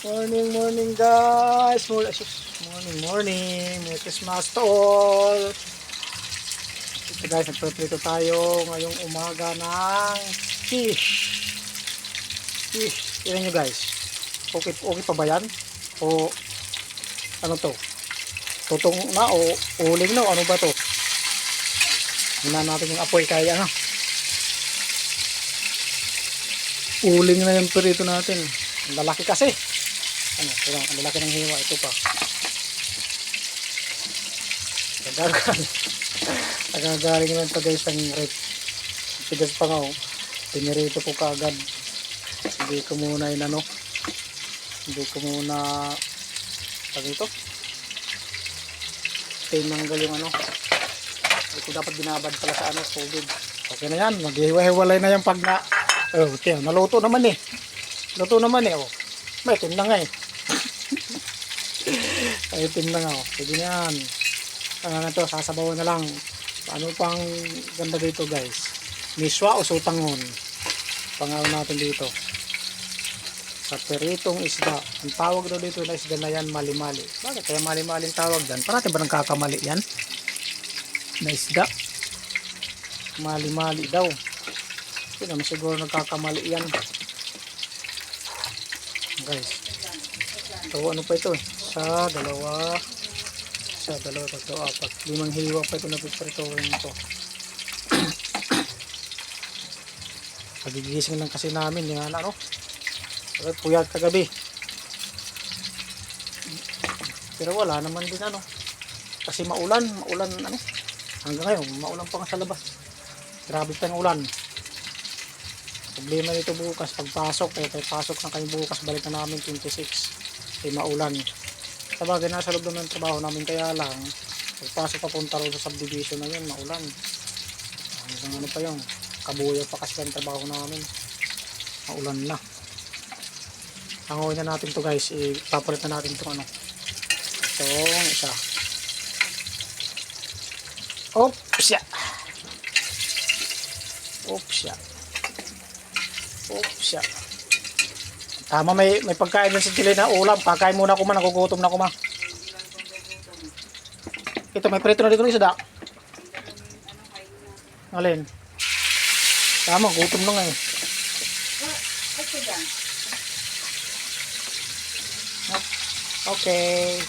Morning, morning guys. Morning, morning. Merry Christmas to all. Ito guys, nagprepare tayo ngayong umaga ng fish. Fish. Tignan nyo guys. Okay pa ba yan? O ano to? Tutong na o uling na o ano ba to? Hinahan natin yung apoy kaya ano. Uling na yung perito natin. Ang lalaki kasi. Ano, pero ang lalaki ng hiwa. Ito pa. Nagagaling naman ito guys ang rep. Tigas pa nga o. Pinirito ko kaagad. Hindi ko muna inano. Hindi ko muna pag ito. Tinanggal yung ano. Ito dapat binabad pala sa ano. Tubig. Okay na yan. Maghiwa-hiwalay na yan pag na. Oh, tiyo, naluto naman eh. Luto naman eh. Oh. May itim na nga eh. May itim na nga oh. Sige na yan. Ano na to, sasabawan na lang. Ano pang ganda dito guys? Miswa o sutangon? Pangalan natin dito. Sa peritong isda. Ang tawag daw dito na isda na yan, mali-mali. Bakit kaya mali-mali ang tawag dyan? Parating ba nang kakamali yan? Na isda? Mali-mali daw. Hindi naman siguro nagkakamali yan. Guys. So ano pa ito eh? Isa, dalawa, tatlo, apat. 5 hiwa pa ito na pipritohin ito. Pagigising lang kasi namin yung ano. Puyat kagabi. Pero wala naman din ano. Kasi maulan ano. Hanggang ngayon, maulan pa nga sa labas. Grabe pa ng ulan. Problema nito bukas, pagpasok pasok na kami bukas, balik na namin 26. Maulan. Sabagay nasa loob ng trabaho namin, kaya lang pagpasok papunta rin sa subdivision na yun, maulan. Hanggang ano pa yun, kabuyo pa kasi ang trabaho namin. Maulan na. Tanguin na natin to guys, ipapalit na natin itong ano. Itong isa. Opsya. Opsya. Tama, may pagkain din sa Chile na ulam. Pakain muna ako man, nagugutom na ako ma. Ito, may prito na dito ng isda. Alin? Tama, gutom na nga eh. Okay.